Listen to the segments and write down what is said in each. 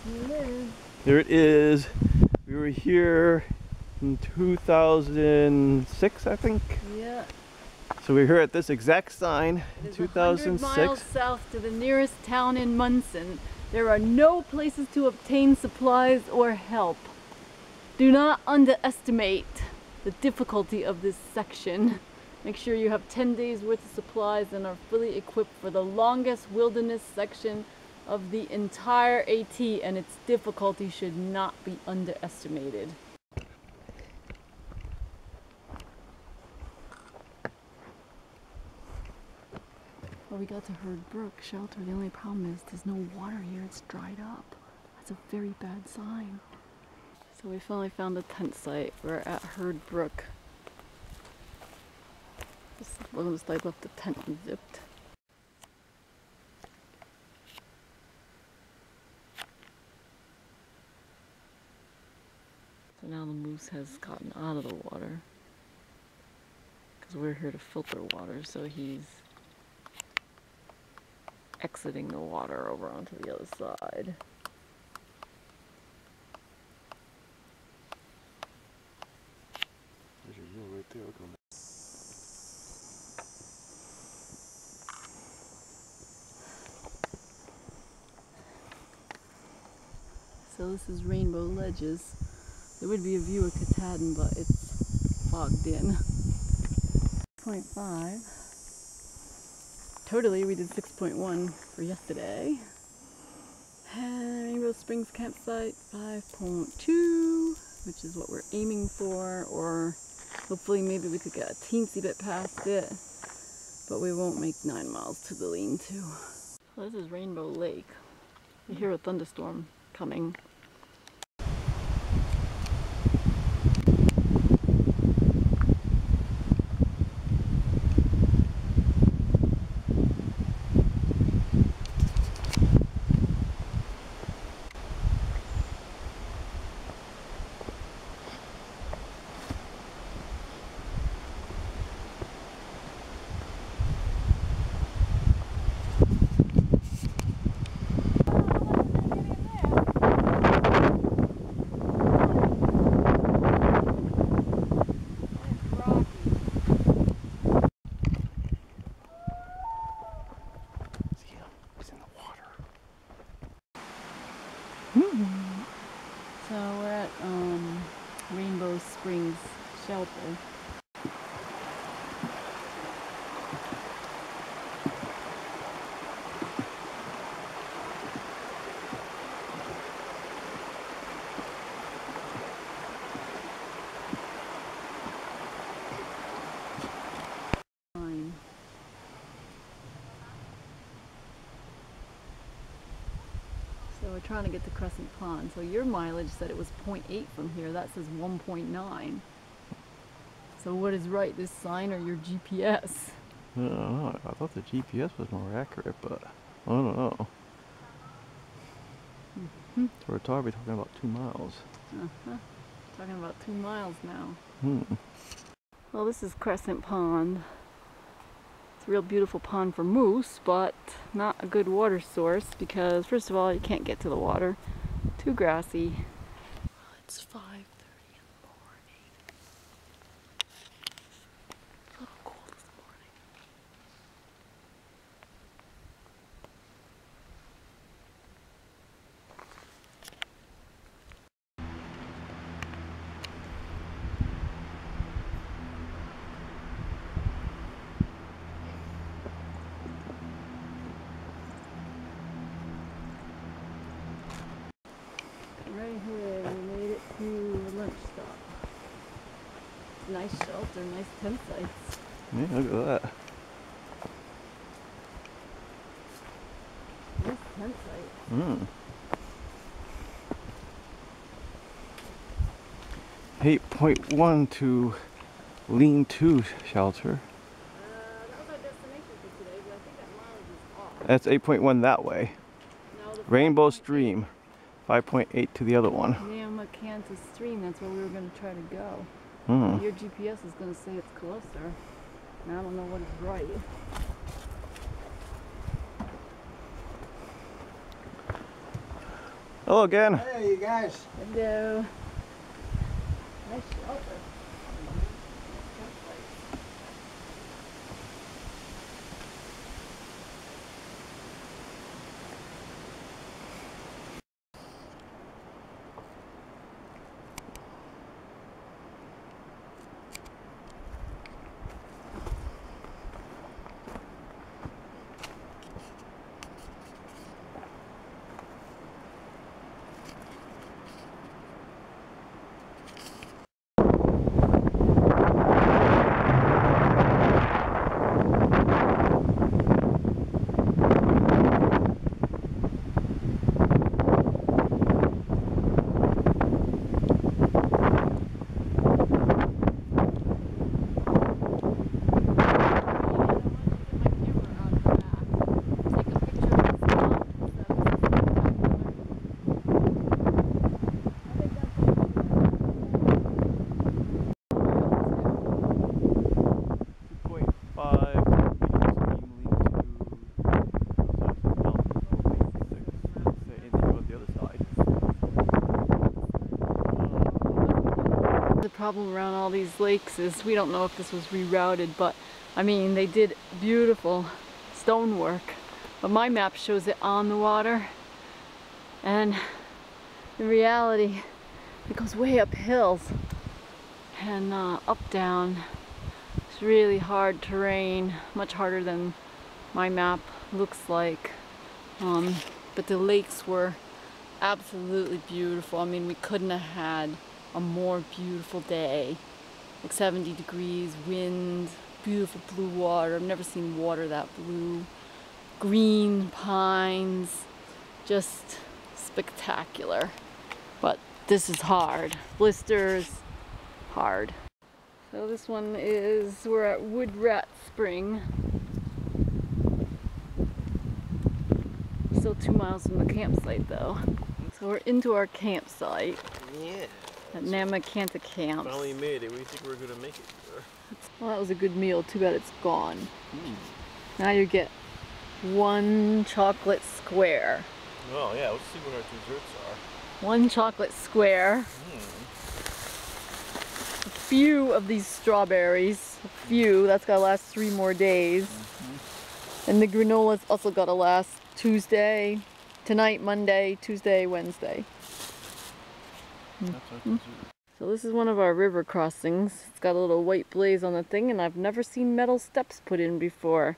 Here it is. There it is. We were here in 2006, I think. Yeah. So we were here at this exact sign in 2006. 100 miles south to the nearest town in Monson. There are no places to obtain supplies or help. Do not underestimate the difficulty of this section. Make sure you have 10 days worth of supplies and are fully equipped for the longest wilderness section of the entire AT, and its difficulty should not be underestimated. Well, we got to Herd Brook shelter. The only problem is there's no water here. It's dried up. That's a very bad sign. So we finally found a tent site. We're at Herd Brook. This was I left the tent unzipped. So now the moose has gotten out of the water because we're here to filter water, so he's exiting the water over onto the other side. There's your mule right there. Look on that. So this is Rainbow Ledges. There would be a view of Katahdin, but it's fogged in. 6.5. Totally, we did 6.1 for yesterday. And Rainbow Springs campsite 5.2, which is what we're aiming for, or hopefully maybe we could get a teensy bit past it, but we won't make 9 miles to the lean-to. Well, this is Rainbow Lake. You hear a thunderstorm coming. So we're at Rainbow Springs shelter. So we're trying to get to Crescent Pond. So your mileage said it was 0.8 from here. That says 1.9. So what is right, this sign or your GPS? I don't know. I thought the GPS was more accurate, but I don't know. So we're talking about 2 miles. Talking about 2 miles now. Hmm. Well, this is Crescent Pond. It's a real beautiful pond for moose, but not a good water source because, first of all, you can't get to the water. Too grassy. It's 5:30 in the morning. It's a little cold this morning. Right here, we made it to the lunch stop. Nice shelter, nice tent sites. Yeah, look at that. Nice tent site. 8.1 to lean-to shelter. That was our destination for today, but I think that mileage is off. That's 8.1 that way. No, the Rainbow Stream. 5.8 to the other one. Kansas Stream, that's where we were going to try to go. Your GPS is going to say it's closer. And I don't know what is right. Hello again. Hey, you guys. Hello. Nice shelter. The problem around all these lakes is we don't know if this was rerouted, but I mean they did beautiful stonework, but my map shows it on the water, and in reality it goes way up hills and up down. It's really hard terrain, much harder than my map looks like, but the lakes were absolutely beautiful. I mean, we couldn't have had a more beautiful day. Like 70 degrees, wind, beautiful blue water. I've never seen water that blue. Green pines, just spectacular. But this is hard. Blisters, hard. So this one is, we're at Wood Rat Spring. Still 2 miles from the campsite though. So we're into our campsite. Yeah. At Namacanta Camps. Finally made it. We think we're gonna make it here. Well, that was a good meal. Too bad it's gone. Now you get one chocolate square. Oh yeah, let's see what our desserts are. One chocolate square. A few of these strawberries. A few. That's gotta last 3 more days. And the granola's also gotta last Tuesday, tonight, Monday, Tuesday, Wednesday. So this is one of our river crossings. It's got a little white blaze on the thing, and I've never seen metal steps put in before.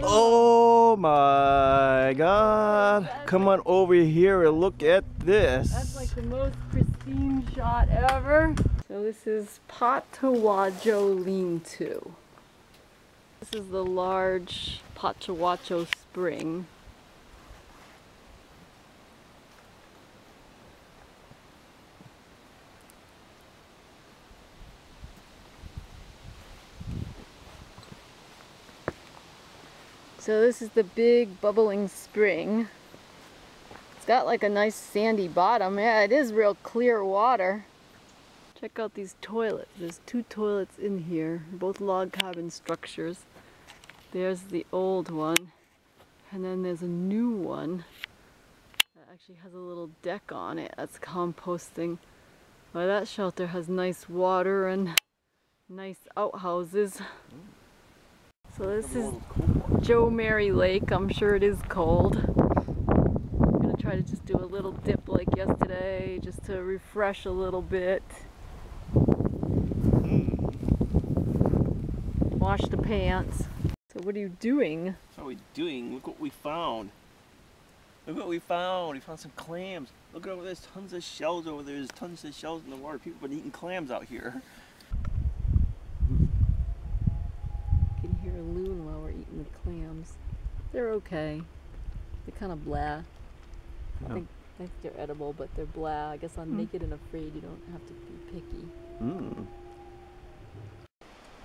Oh my God. Come on over here and look at this. That's like the most pristine shot ever. So this is Patawajo Lean-To. This is the large Patawacho Spring. So this is the big bubbling spring. It's got like a nice sandy bottom. Yeah, it is real clear water. Check out these toilets. There's 2 toilets in here, both log cabin structures. There's the old one, and then there's a new one that actually has a little deck on it. That's composting. Well, that shelter has nice water and nice outhouses. So this is Joe Mary Lake. I'm sure it is cold. I'm gonna try to just do a little dip like yesterday, just to refresh a little bit. Wash the pants. So what are you doing? What are we doing? Look what we found. Look what we found. We found some clams. Look over there. There's tons of shells over there. There's tons of shells in the water. People have been eating clams out here. You can hear a loon while we're eating the clams. They're okay. They're kind of blah. I think they're edible, but they're blah. I guess on Naked and Afraid you don't have to be picky.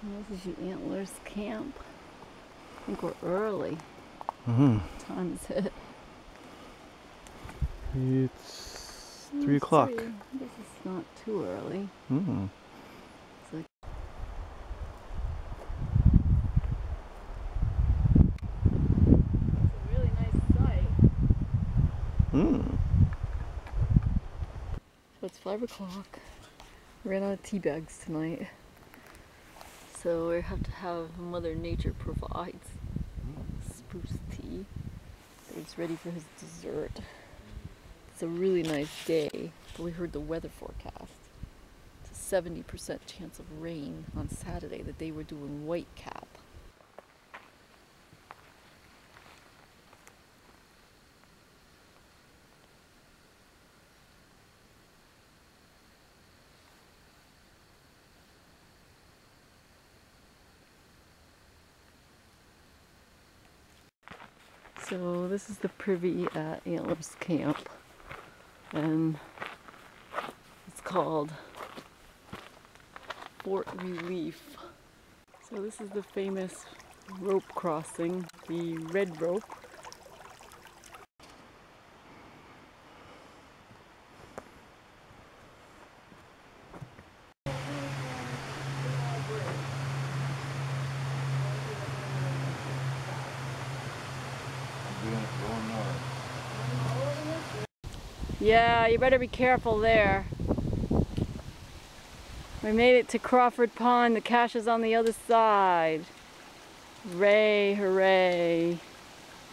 This is the Antlers camp. I think we're early. Mm-hmm. What time is it? It's 3 o'clock. I guess it's not too early. Mm. It's like it's a really nice site. Mm. So it's 5 o'clock. We ran out of tea bags tonight. So we have to have Mother Nature provides spruce tea. So it's ready for his dessert. It's a really nice day, but we heard the weather forecast. It's a 70% chance of rain on Saturday, the day we're doing white cap. So this is the privy at Antlers Camp, and it's called Fort Relief. So this is the famous rope crossing, the red rope. Yeah, you better be careful there. We made it to Crawford Pond. The cache is on the other side. Hooray, hooray.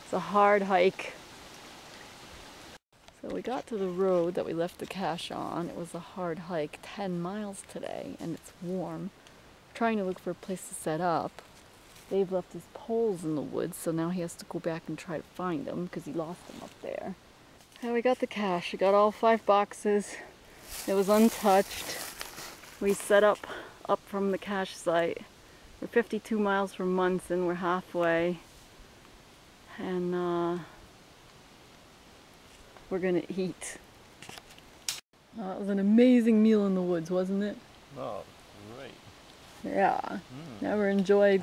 It's a hard hike. So we got to the road that we left the cache on. It was a hard hike, 10 miles today, and it's warm. We're trying to look for a place to set up. Dave left his poles in the woods, so now he has to go back and try to find them because he lost them up there. And we got the cache. We got all 5 boxes. It was untouched. We set up from the cache site. We're 52 miles from Monson. We're halfway. And we're gonna eat. It was an amazing meal in the woods, wasn't it? Oh, great. Yeah. Never enjoyed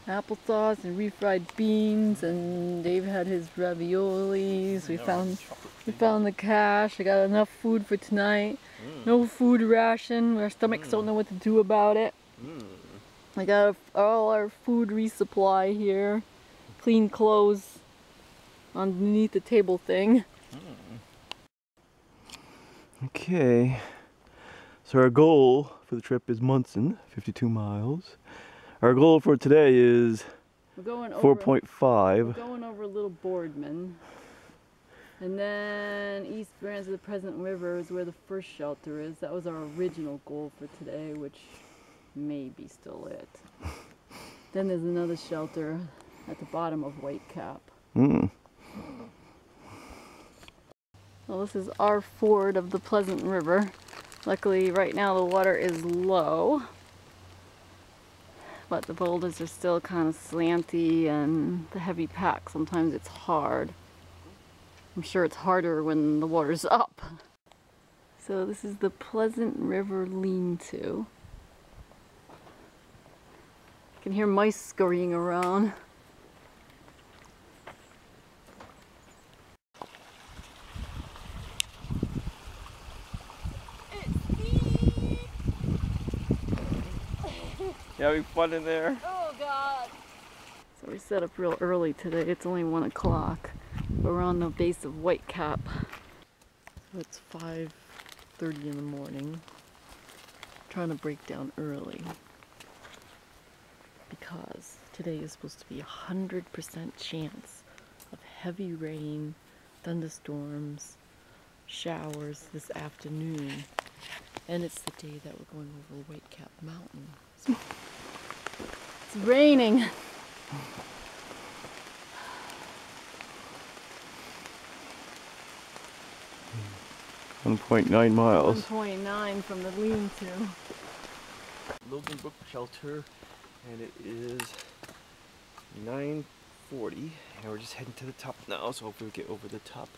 Applesauce and refried beans, and Dave had his raviolis. We found the cache. I got enough food for tonight. No food ration. Our stomachs don't know what to do about it. I got all our food resupply here. Clean clothes underneath the table thing. Okay. So our goal for the trip is Monson, 52 miles. Our goal for today is 4.5. We're going over Little Boardman. And then East Branch of the Pleasant River is where the first shelter is. That was our original goal for today, which may be still it. Then there's another shelter at the bottom of White Cap. Well, this is our ford of the Pleasant River. Luckily, right now the water is low, but the boulders are still kind of slanty, and the heavy pack, sometimes it's hard. I'm sure it's harder when the water's up. So this is the Pleasant River lean-to. You can hear mice scurrying around. You having fun in there? Oh God! So we set up real early today. It's only 1 o'clock. We're on the base of White Cap. So it's 5:30 in the morning. I'm trying to break down early because today is supposed to be 100% chance of heavy rain, thunderstorms, showers this afternoon. And it's the day that we're going over White Cap Mountain. So it's raining. 1.9 miles. 1.9 from the lean-to. Logan Brook Shelter, and it is 9:40, and we're just heading to the top now, so hopefully we'll get over the top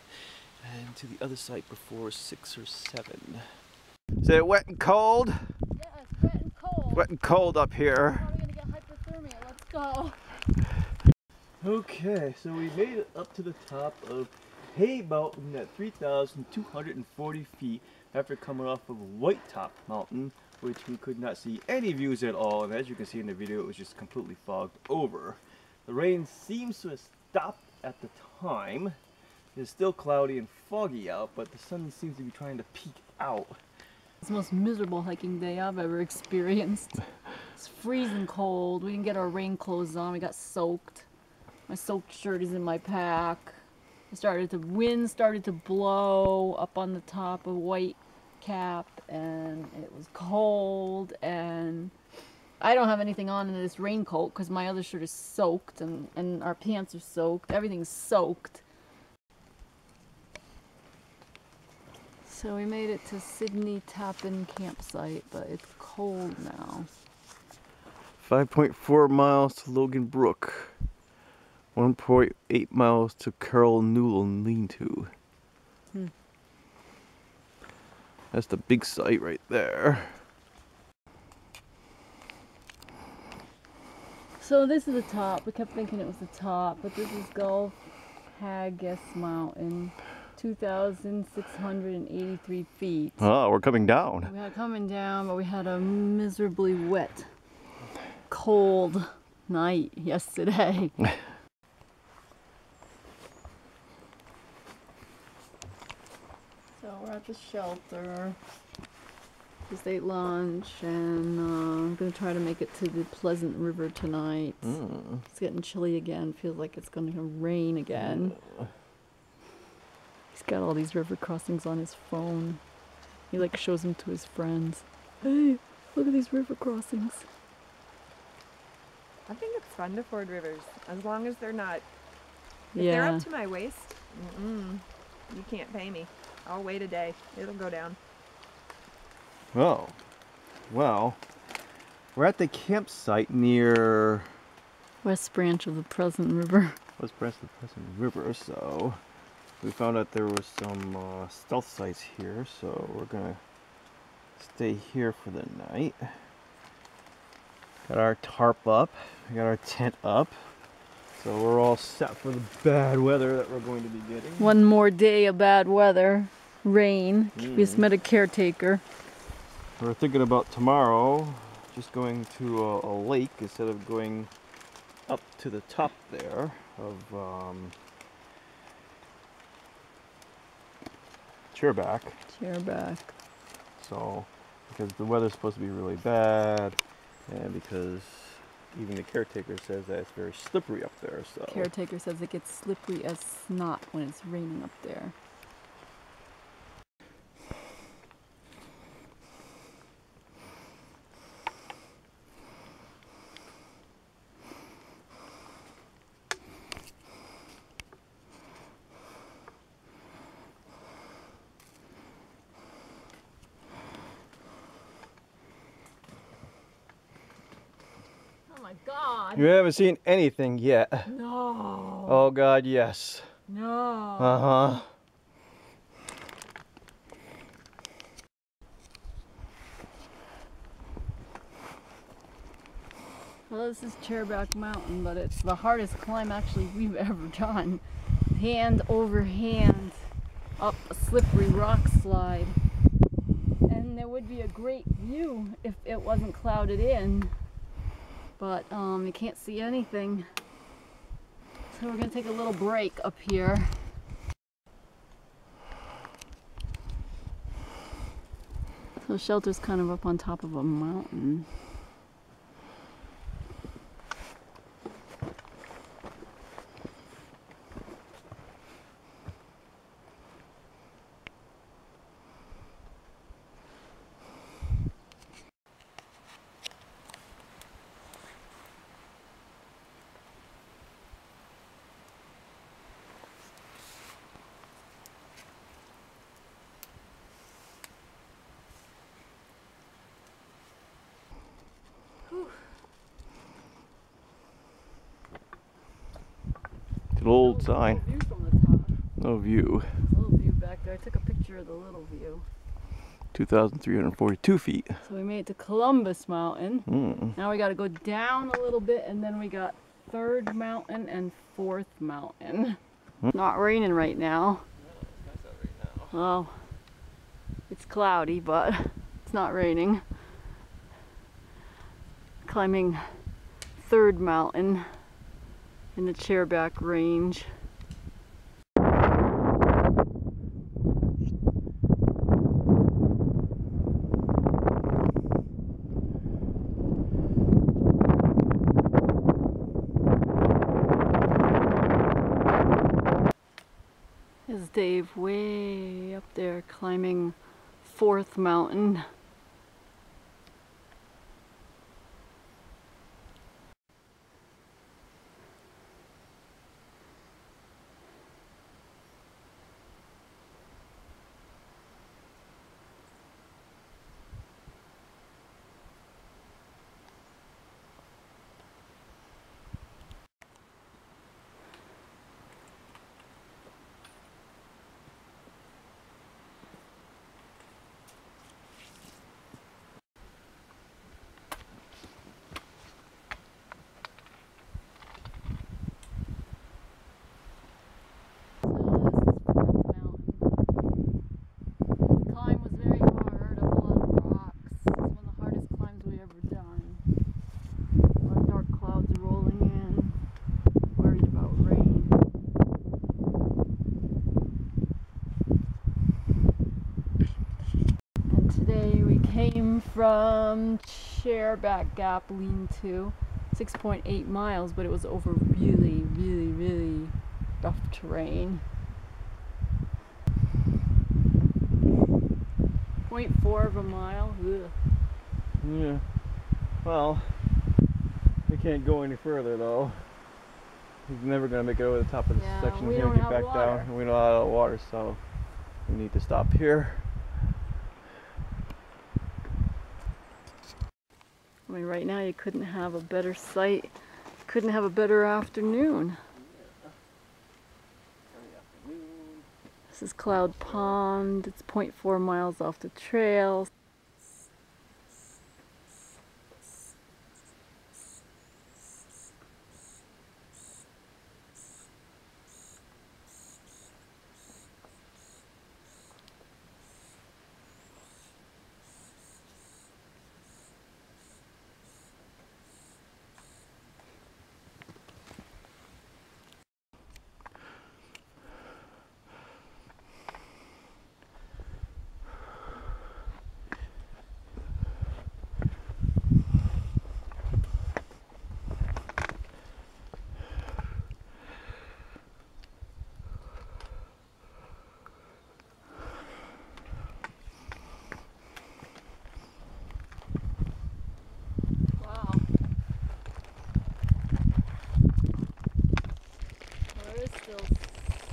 and to the other site before 6 or 7. Is it wet and cold? Yeah, it's wet and cold. wet and cold up here. We're gonna get hypothermia. Let's go. Okay, so we made it up to the top of Hay Mountain at 3,240 feet after coming off of White Top Mountain, which we could not see any views at all, and as you can see in the video, it was just completely fogged over. The rain seems to have stopped at the time. It's still cloudy and foggy out, but the sun seems to be trying to peek out. It's the most miserable hiking day I've ever experienced. It's freezing cold. We didn't get our rain clothes on. We got soaked. My soaked shirt is in my pack. Wind started to blow up on the top of White Cap, and it was cold, and I don't have anything on in this raincoat because my other shirt is soaked, and our pants are soaked. Everything's soaked. So we made it to Sydney Tappan campsite, but it's cold now. 5.4 miles to Logan Brook. 1.8 miles to Carol Newell Lean-To. That's the big site right there. So this is the top. We kept thinking it was the top, but this is Gulf Haggis Mountain, 2,683 feet. Oh, we're coming down. We had coming down, but we had a miserably wet, cold night yesterday. So we're at the shelter. Just ate lunch, and I'm gonna try to make it to the Pleasant River tonight. It's getting chilly again. Feels like it's gonna rain again. He's got all these river crossings on his phone. He like shows them to his friends. Hey, look at these river crossings. I think it's fun to ford rivers, as long as they're not. If they're up to my waist, you can't pay me. I'll wait a day. It'll go down. Oh, well, we're at the campsite near West Branch of the Pleasant River. West Branch of the Pleasant River, so we found out there was some stealth sites here, so we're gonna stay here for the night. Got our tarp up, we got our tent up, so we're all set for the bad weather that we're going to be getting. One more day of bad weather, rain. We just met a caretaker. We're thinking about tomorrow just going to a lake instead of going up to the top there of Chairback. So, because the weather's supposed to be really bad, and because even the caretaker says that it's very slippery up there. So Caretaker says it gets slippery as snot when it's raining up there. God. You haven't seen anything yet. No. Oh God, yes. No. Uh-huh. Well, this is Chairback Mountain, but it's the hardest climb actually we've ever done. Hand over hand up a slippery rock slide. And there would be a great view if it wasn't clouded in. But you can't see anything. So we're gonna take a little break up here. So the shelter's kind of up on top of a mountain. An old sign. View from the top. No view. Little view back there. I took a picture of the little view. 2,342 feet. So we made it to Columbus Mountain. Now we got to go down a little bit, and then we got Third Mountain and Fourth Mountain. Not raining right now. It's nice out right now. Well, it's cloudy, but it's not raining. Climbing Third Mountain in the Chairback Range. Is Dave way up there climbing Fourth Mountain. Came from Chairback Gap Lean-To, 6.8 miles, but it was over really rough terrain. 0.4 of a mile. Ugh. Yeah. Well, we can't go any further though. He's never gonna make it over the top of this section here and get back down. And we don't have a lot of water, so we need to stop here. I mean, right now you couldn't have a better sight, couldn't have a better afternoon. This is Cloud Pond. It's 0.4 miles off the trail.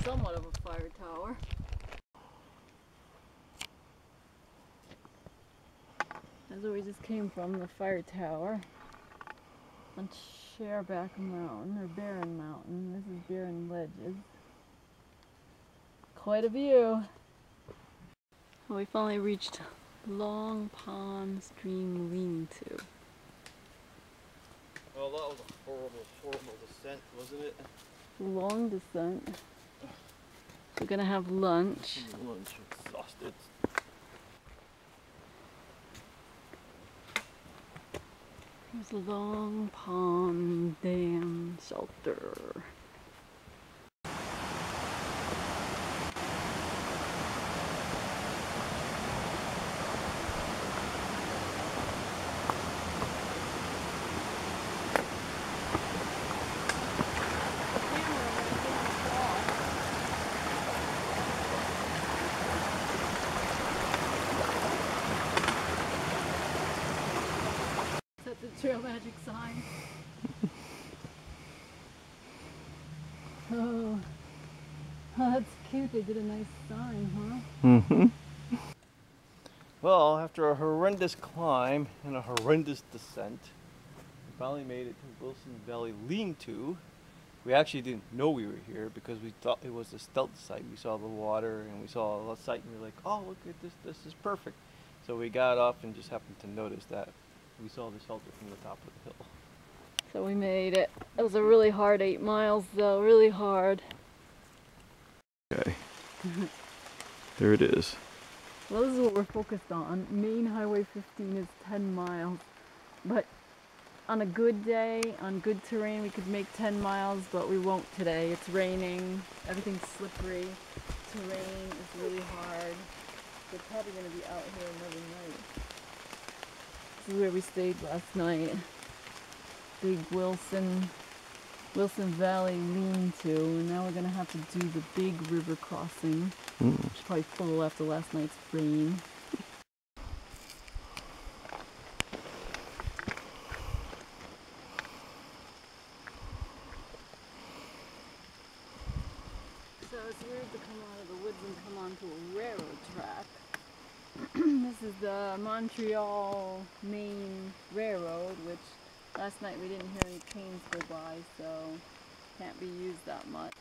Somewhat of a fire tower. That's where we just came from, the fire tower on Chairback Mountain, or Barren Mountain. This is Barren Ledges. Quite a view. Well, we finally reached Long Pond Stream Lean-To. Well, that was a horrible descent, wasn't it? Long descent. We're gonna have lunch. Lunch, exhausted. There's Long Pond Dam Shelter. Trail magic sign. Oh, that's cute. They did a nice sign, huh? Well, after a horrendous climb and a horrendous descent, we finally made it to Wilson Valley Lean-To. We actually didn't know we were here because we thought it was a stealth site. We saw the water and we saw the site and we were like, oh, look at this, this is perfect. So we got off and just happened to notice that we saw the shelter from the top of the hill. So we made it. It was a really hard 8 miles though, really hard. Okay. There it is. Well, this is what we're focused on. Maine Highway 15 is 10 miles. But on a good day, on good terrain, we could make 10 miles, but we won't today. It's raining, everything's slippery, terrain is really hard. We're probably going to be out here another night. This is where we stayed last night. Big Wilson Valley lean-to, and now we're going to have to do the big river crossing, which is probably full after last night's rain. So it's weird to come out of the woods and come onto a railroad track. This is the Montreal, Maine Railroad, which last night we didn't hear any trains go by, so can't be used that much.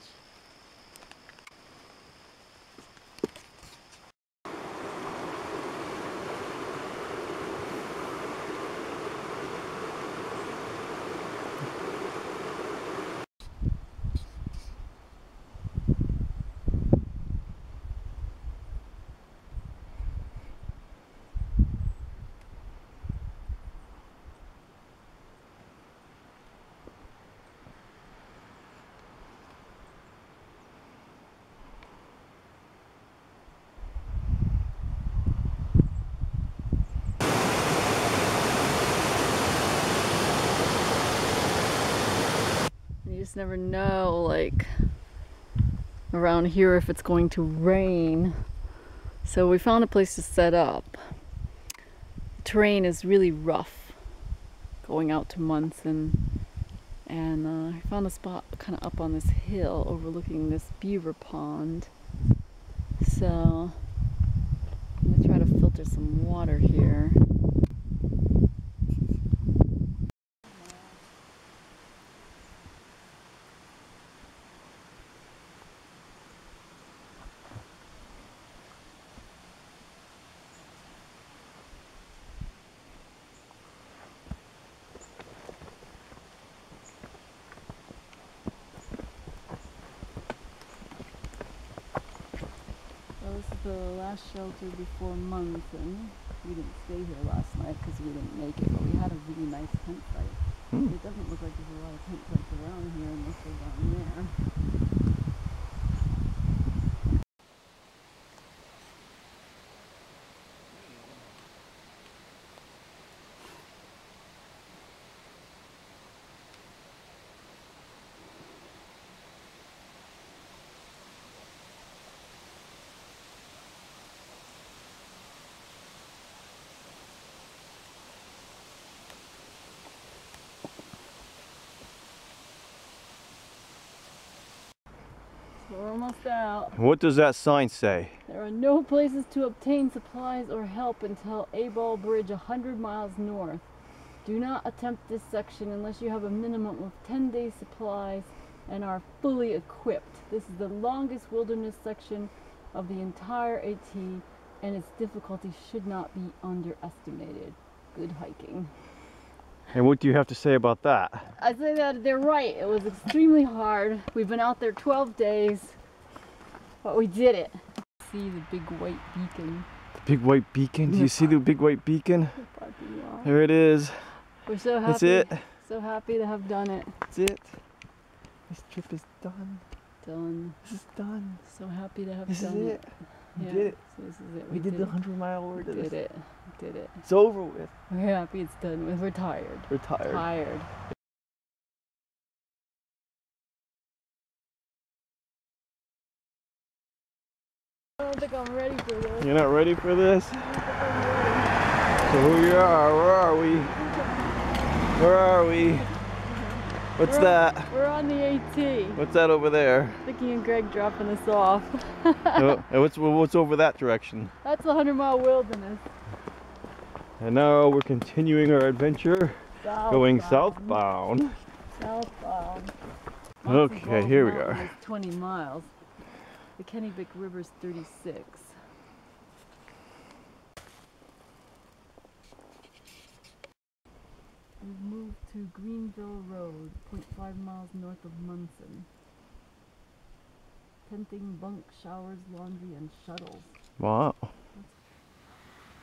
You just never know, like, around here if it's going to rain. So we found a place to set up. The terrain is really rough going out to Monson, and I found a spot kind of up on this hill overlooking this beaver pond. So I'm gonna try to filter some water here. This is the last shelter before Monson. We didn't stay here last night because we didn't make it, but we had a really nice tent site. It doesn't look like there's a lot of tent sites around here unless they're down there. We're almost out. What does that sign say? There are no places to obtain supplies or help until Abridge 100 miles north. Do not attempt this section unless you have a minimum of 10 days supplies and are fully equipped. This is the longest wilderness section of the entire AT, and its difficulty should not be underestimated. Good hiking. And what do you have to say about that? I say that they're right. It was extremely hard. We've been out there 12 days, but we did it. See the big white beacon. The big white beacon? Do you see the big white beacon? There it is. We're so happy. That's it. So happy to have done it. That's it. This trip is done. Done. This is done. So happy to have this done is it. it. We Yeah, did it. So this is it. We did the 100-mile wilderness. Did it. Did it. It's over with. We're happy it's done with. We're tired. We're tired. Tired. I don't think I'm ready for this. You're not ready for this? I don't think I'm ready. So here we are. Where are we? Where are we? What's that? We're on the AT. What's that over there? Vicky and Greg dropping us off. And what's over that direction? That's the 100-mile wilderness. And now we're continuing our adventure, going southbound. Southbound. Okay, here we are. It's 20 miles. The Kennebec River's 36. move to Greenville Road, 0.5 miles north of Monson. Tenting, bunk, showers, laundry, and shuttles. Wow.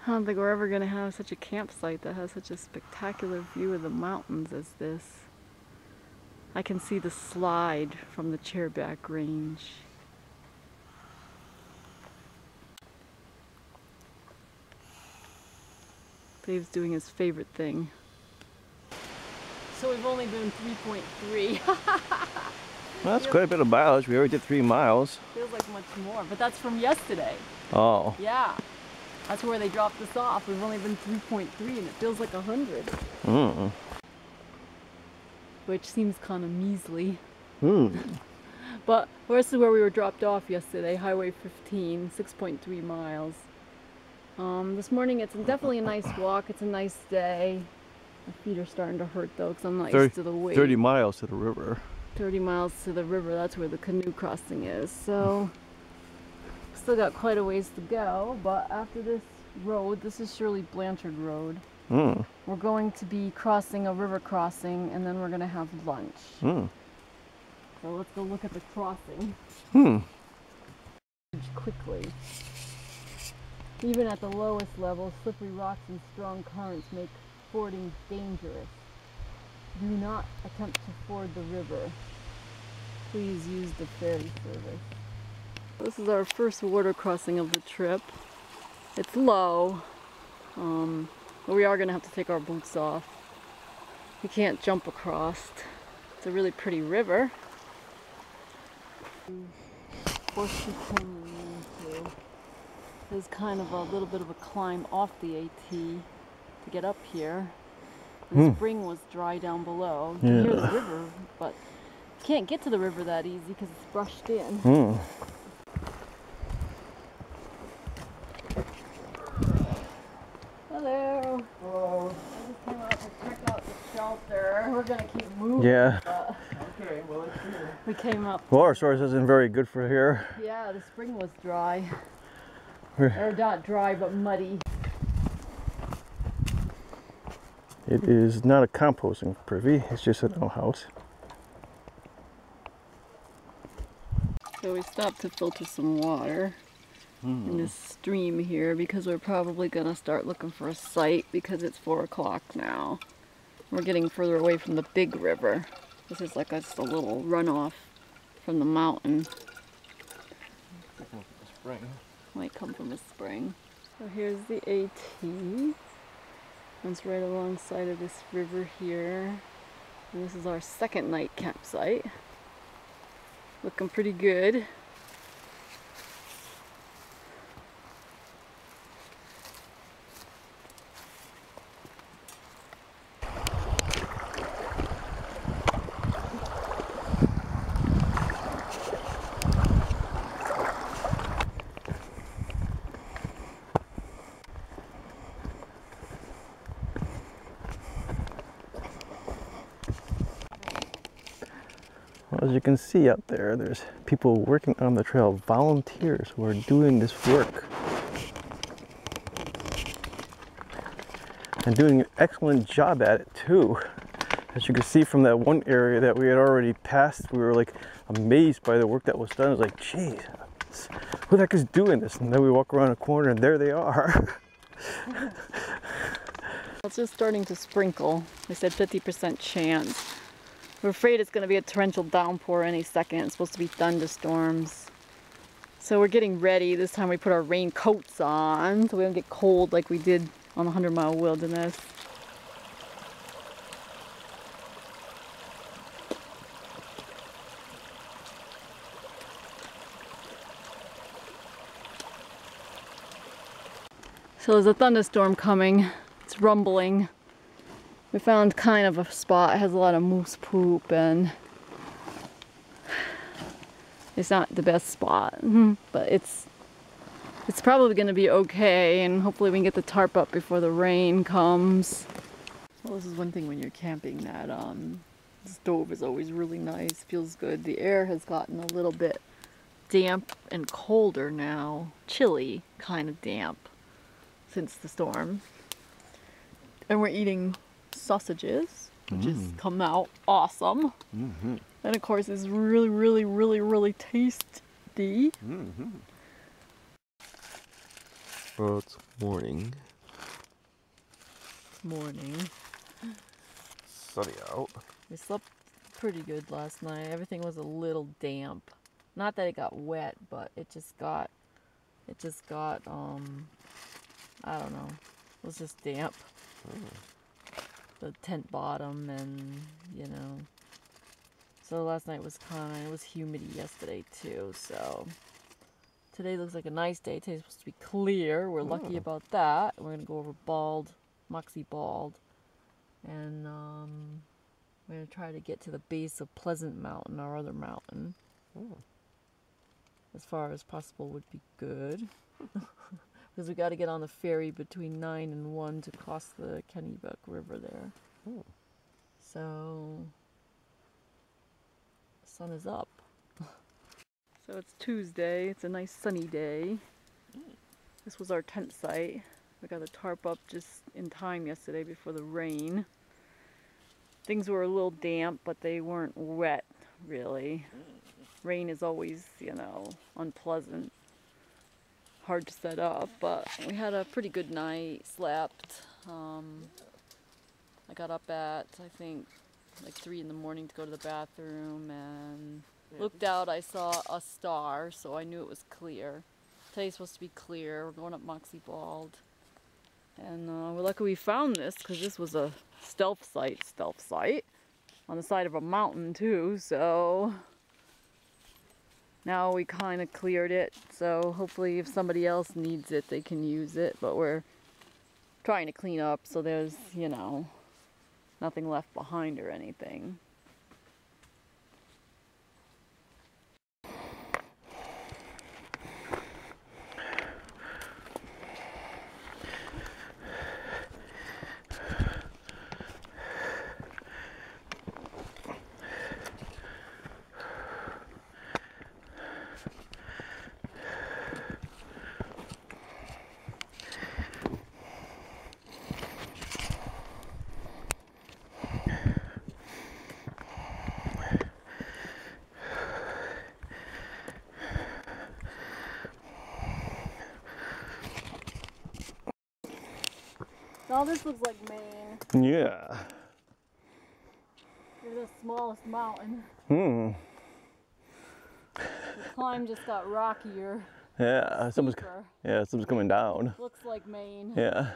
I don't think we're ever going to have such a campsite that has such a spectacular view of the mountains as this. I can see the slide from the Chairback Range. Dave's doing his favorite thing. So we've only been 3.3. Well, that's quite a bit of mileage. We already did 3 miles. Feels like much more, but that's from yesterday. Oh. Yeah. That's where they dropped us off. We've only been 3.3 and it feels like 100. Mm. Which seems kind of measly. Mm. But this is where we were dropped off yesterday, Highway 15, 6.3 miles. This morning it's definitely a nice walk. It's a nice day. My feet are starting to hurt though because I'm not used to the weight. 30 miles to the river. 30 miles to the river, that's where the canoe crossing is. So, still got quite a ways to go, but after this road, this is Shirley Blanchard Road, we're going to be crossing a river crossing and then we're going to have lunch. So let's go look at the crossing. Quickly. Even at the lowest level, slippery rocks and strong currents make fording dangerous. Do not attempt to ford the river. Please use the ferry service. This is our first water crossing of the trip. It's low, but we are going to have to take our boots off. We can't jump across. It's a really pretty river. Horseshoe Canyon into. There's kind of a little bit of a climb off the AT to get up here. The spring was dry down below. You can hear the river, but you can't get to the river that easy because it's brushed in. Hello. Hello. I just came out to check out the shelter. We're gonna keep moving. Yeah. Okay, well it's here. We came up. Water source isn't very good for here. Yeah, the spring was dry. Or not dry, but muddy. It is not a composting privy, it's just an outhouse. So we stopped to filter some water in this stream here because we're probably going to start looking for a site because it's 4 o'clock now. We're getting further away from the big river. This is like just a little runoff from the mountain. Might come from a spring. So here's the AT. It's right alongside of this river here. And this is our second night campsite. Looking pretty good. As you can see out there, there's people working on the trail, volunteers who are doing this work. And doing an excellent job at it too. As you can see from that one area that we had already passed, we were like amazed by the work that was done. It was like, geez, who the heck is doing this? And then we walk around a corner and there they are. It's just starting to sprinkle. They said 50% chance. We're afraid it's going to be a torrential downpour any second. It's supposed to be thunderstorms. So we're getting ready. This time we put our raincoats on so we don't get cold like we did on the 100 Mile Wilderness. So there's a thunderstorm coming. It's rumbling. We found kind of a spot. It has a lot of moose poop and it's not the best spot, but it's probably going to be okay, and hopefully we can get the tarp up before the rain comes. Well, this is one thing when you're camping, that the stove is always really nice, feels good. The air has gotten a little bit damp and colder now, chilly kind of damp since the storm. And we're eating sausages which has come out awesome. And of course it's really, really, really, really tasty. Well, it's morning. It's morning. Sunny out. We slept pretty good last night. Everything was a little damp. Not that it got wet, but it just got, I don't know. It was just damp. The tent bottom and, you know. So last night was it was humidity yesterday too, so. Today looks like a nice day. Today's supposed to be clear. We're lucky about that. We're going to go over Moxie Bald. And we're going to try to get to the base of Pleasant Mountain, our other mountain. As far as possible would be good. Because we got to get on the ferry between 9 and 1 to cross the Kennebec River there. So, the sun is up. So it's Tuesday. It's a nice sunny day. This was our tent site. We got the tarp up just in time yesterday before the rain. Things were a little damp, but they weren't wet, really. Rain is always, you know, unpleasant. Hard to set up, but we had a pretty good night, slept. I got up at, I think, like 3 in the morning to go to the bathroom and looked out. I saw a star, so I knew it was clear. Today's supposed to be clear. We're going up Moxie Bald. And we're lucky we found this because this was a stealth site on the side of a mountain too, so now we kind of cleared it, so hopefully if somebody else needs it they can use it, but we're trying to clean up so there's, you know, nothing left behind or anything. Now this looks like Maine. Yeah. You're the smallest mountain. The climb just got rockier. Yeah, something's coming down. Looks like Maine. Yeah.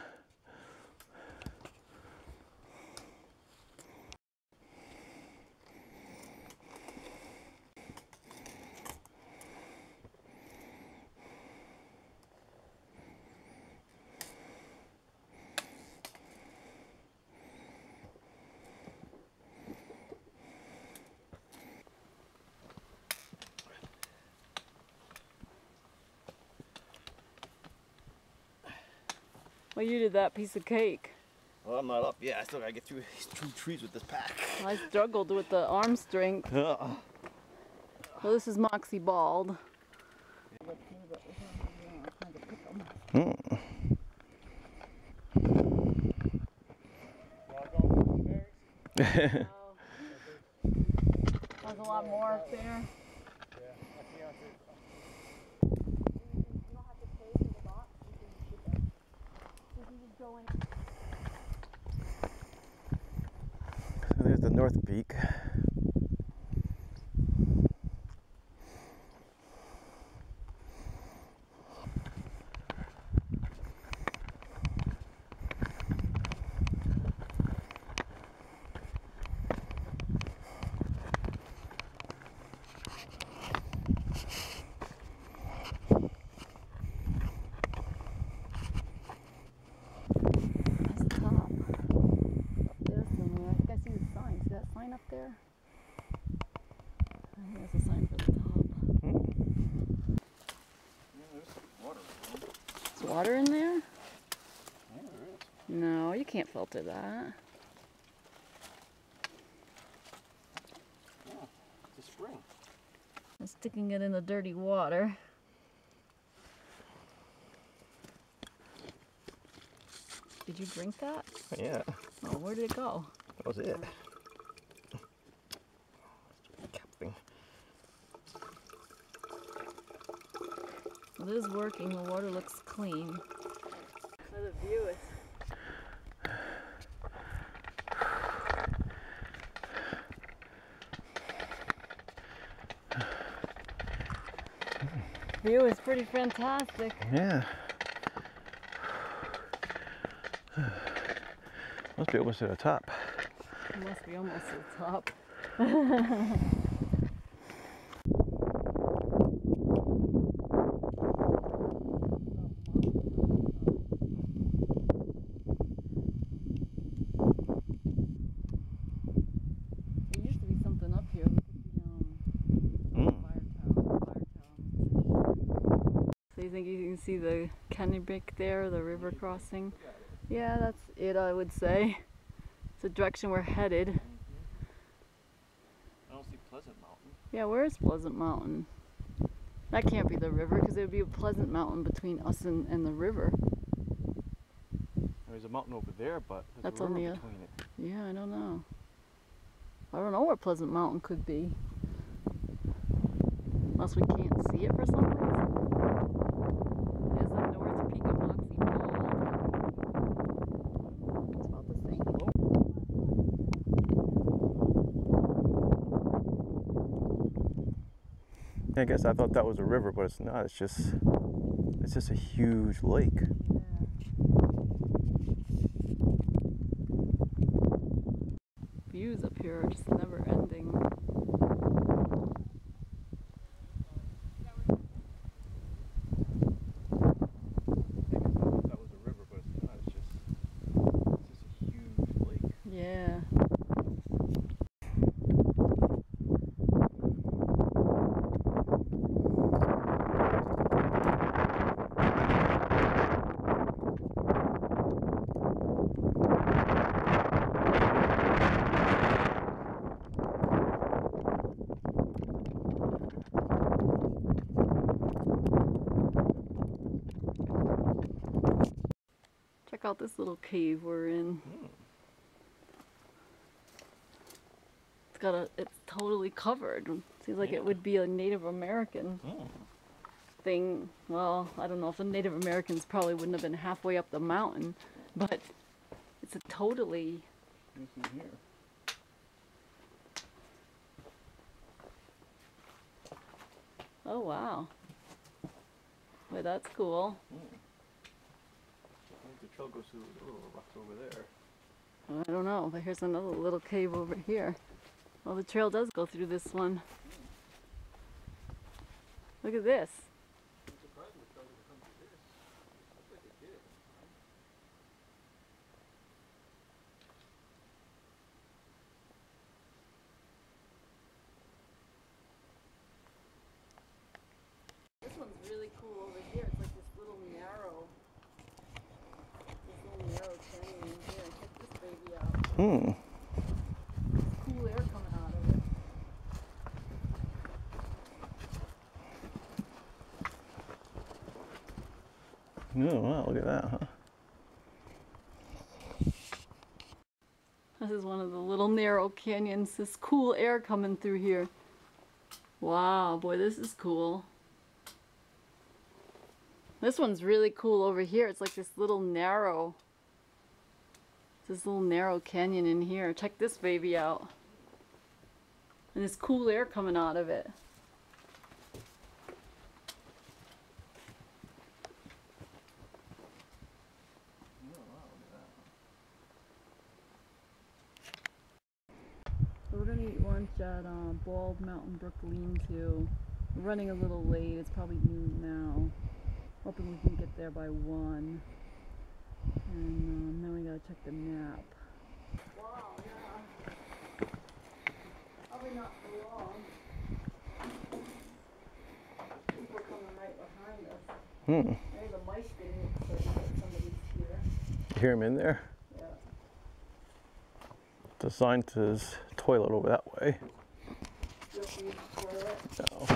Well, you did that piece of cake. Well, I'm not up yet. I still gotta get through these 2 trees with this pack. I struggled with the arm strength. Well, this is Moxie Bald. There's a lot more up there. So there's the North Peak. Up there. I think that's a sign for the top. Yeah, there's water. Is water in there? Yeah, there is. No, you can't filter that. Yeah, it's a spring. I'm sticking it in the dirty water. Did you drink that? Yeah. Oh, where did it go? That was it. Cap thing. It is working. The water looks clean. So the view is. View is pretty fantastic. Yeah. Must be almost to the top. It must be almost to the top. There used to be something up here. Look at the fire tower. So you think you can see the Caratunk there, the river crossing? Yeah, that's it, I would say. It's the direction we're headed. I don't see Pleasant Mountain. Yeah, where is Pleasant Mountain? That can't be the river, because there would be a Pleasant Mountain between us and the river. There's a mountain over there, but there's That's a river on the between it. Yeah, I don't know. I don't know where Pleasant Mountain could be. Unless we can't see it for some reason. There's the North Peak of Moxie Bald. It's about the same. I guess I thought that was a river, but it's not. It's just a huge lake. Views up here are just never ending. That was a river, but it's not. It's just a huge lake. Yeah. Check out this little cave we're in. It's totally covered. Seems like it would be a Native American thing. Well, I don't know if the Native Americans probably wouldn't have been halfway up the mountain, but it's a totally. Here. Oh wow. Wait, that's cool. The trail goes through the little rocks over there. I don't know, but here's another little cave over here. Well, the trail does go through this one. Look at this. I'm surprised the trail didn't come through this. Looks like it did. This one's really cool over here. It's like this little narrow canyon in here. Check this baby out. There's cool air coming out of it. Oh, wow, look at that, huh? This is one of the little narrow canyons. This cool air coming through here. Wow, boy, this is cool. This one's really cool over here. It's like this little narrow canyon in here. Check this baby out. And this cool air coming out of it. We're gonna eat lunch at Bald Mountain Brook Lean-To. We're running a little late. It's probably noon now. Hoping we can get there by 1. And then we gotta check the map. Wow, yeah. Probably not for long. People coming right behind us. There's a mice getting excited that somebody's here. You hear him in there? Yeah. The sign says toilet over that way. You'll see the toilet. No.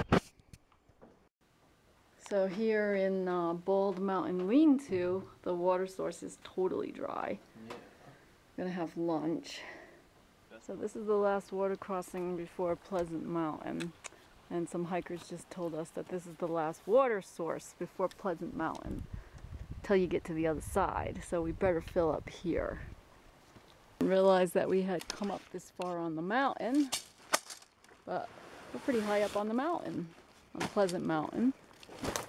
So here in Bald Mountain Lean-To, the water source is totally dry. Yeah. We're gonna have lunch. So this is the last water crossing before Pleasant Mountain. And some hikers just told us that this is the last water source before Pleasant Mountain till you get to the other side. So we better fill up here. Didn't realize that we had come up this far on the mountain, but we're pretty high up on the mountain, on Pleasant Mountain. Got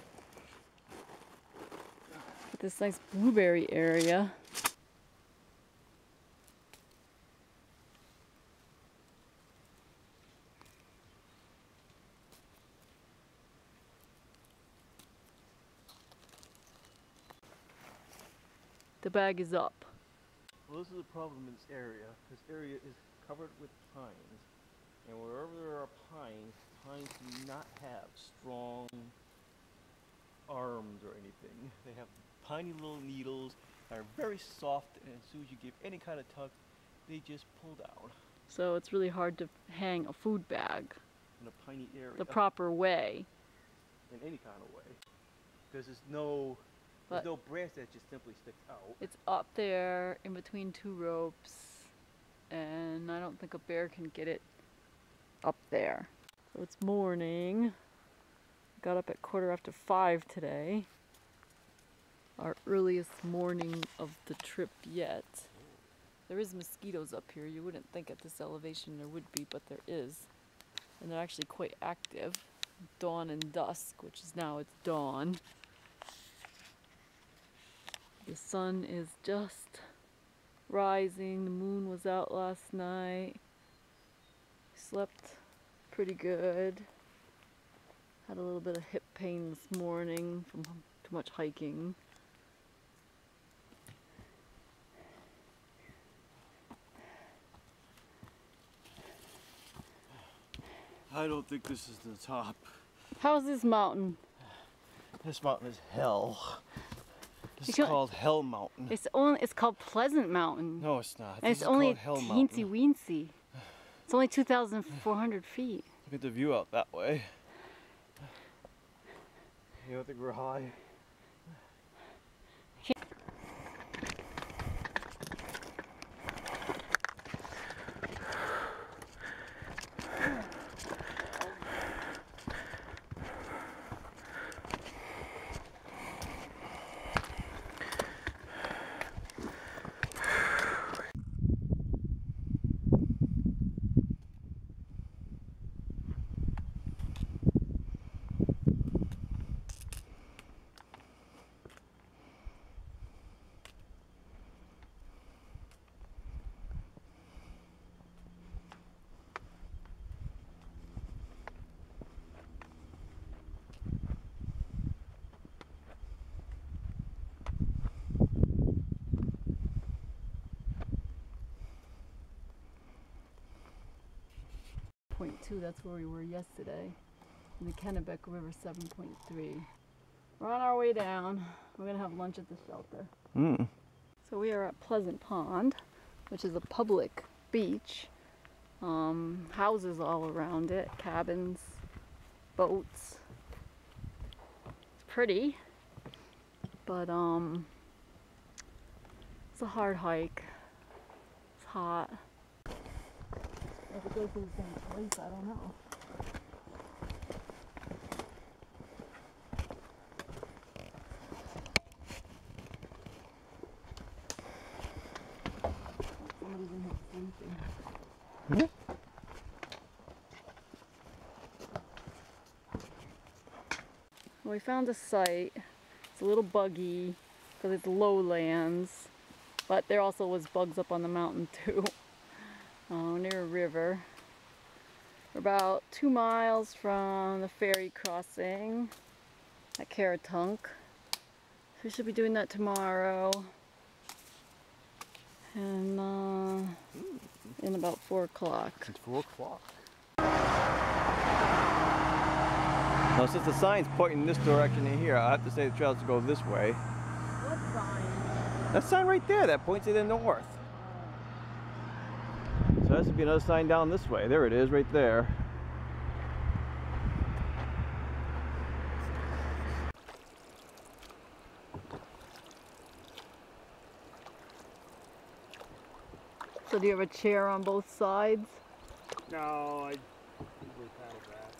this nice blueberry area. The bag is up. Well, this is a problem in this area. This area is covered with pines. And wherever there are pines, pines do not have strong arms or anything. They have tiny little needles that are very soft, and as soon as you give any kind of tug, they just pull down. So it's really hard to hang a food bag In a piney area. the proper way. In any kind of way. Because there's no branch that just simply sticks out. It's up there in between two ropes, and I don't think a bear can get it up there. So it's morning. Got up at 5:15 today. Our earliest morning of the trip yet. There is mosquitoes up here. You wouldn't think at this elevation there would be, but there is. And they're actually quite active. Dawn and dusk, which is now it's dawn. The sun is just rising. The moon was out last night. Slept pretty good. Had a little bit of hip pain this morning from too much hiking. I don't think this is the top. How's this mountain? This mountain is hell. This is called Hell Mountain. It's called Pleasant Mountain. No, it's not. And it's only teensy weensy. It's only 2,400 feet. Look at the view out that way. You don't think we're high? .2, that's where we were yesterday. In the Kennebec River, 7.3. We're on our way down. We're gonna have lunch at the shelter. So we are at Pleasant Pond, which is a public beach. Houses all around it, cabins, boats. It's pretty, but it's a hard hike. It's hot. If it goes to the same place, I don't know. Somebody's in here sleeping. Well, we found a site. It's a little buggy because it's lowlands, but there also was bugs up on the mountain too. Near a river. We're about 2 miles from the ferry crossing at Caratunk. So we should be doing that tomorrow. And in about 4 o'clock. It's 4 o'clock. Now, since the sign's pointing this direction in here, I have to say the trails go this way. What sign? That sign right there that points to the north. So that should be another sign down this way. There it is, right there. So do you have a chair on both sides? No, I usually paddle back.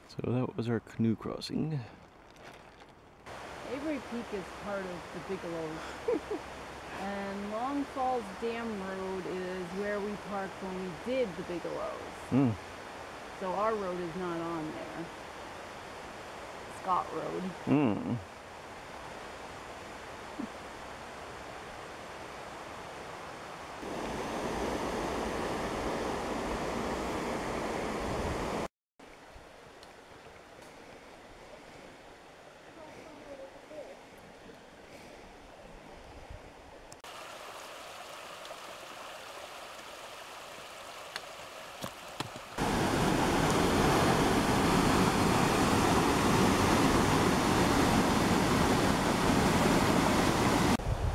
So that was our canoe crossing. Avery Peak is part of the Bigelows. And Long Falls Dam Road is where we parked when we did the Bigelows. So our road is not on there. Scott Road.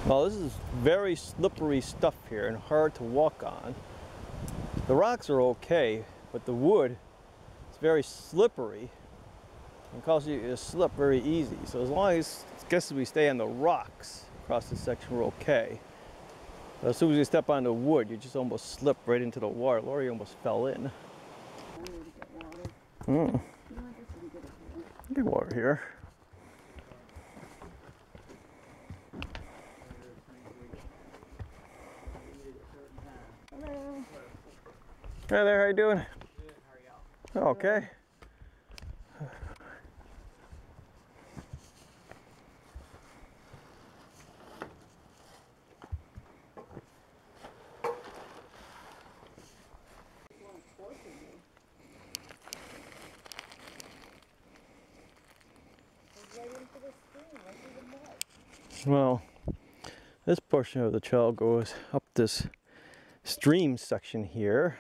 Well, this is very slippery stuff here and hard to walk on. The rocks are okay, but the wood is very slippery and causes you to slip very easy. So as long as, I guess, we stay on the rocks across this section, we're okay. But as soon as you step on the wood, you just almost slip right into the water. Lori almost fell in. Get water here. Hey there, how you doing? Good, how are y'all? Okay. Well, this portion of the trail goes up this stream section here.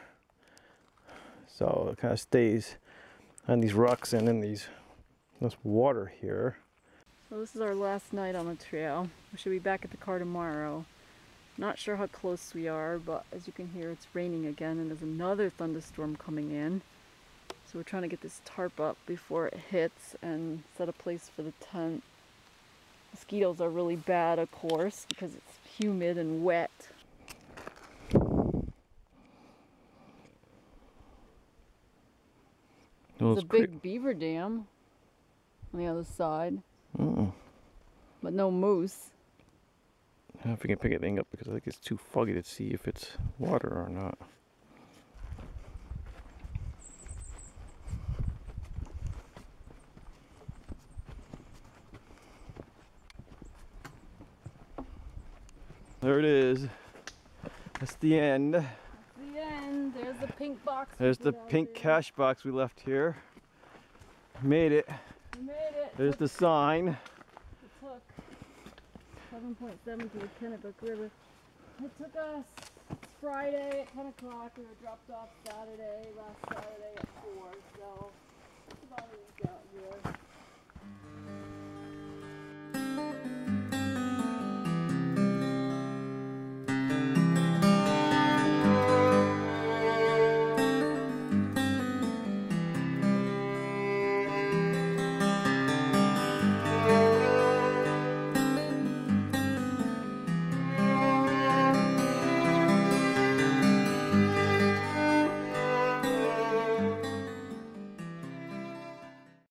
So it kind of stays on these rocks and in this water here. So this is our last night on the trail. We should be back at the car tomorrow. Not sure how close we are, but as you can hear, it's raining again and there's another thunderstorm coming in. So we're trying to get this tarp up before it hits and set a place for the tent. Mosquitoes are really bad, of course, because it's humid and wet. There's a big beaver dam on the other side, but no moose. I don't know if we can pick anything up because I think it's too foggy to see if it's water or not. There it is. That's the end. That's the end. There's the pink box. There's the pink cash box we left here. Made it. We made it. There's the sign. It took 7.7 to the Kennebec River. It took us Friday at 10 o'clock. We were dropped off last Saturday at 4. So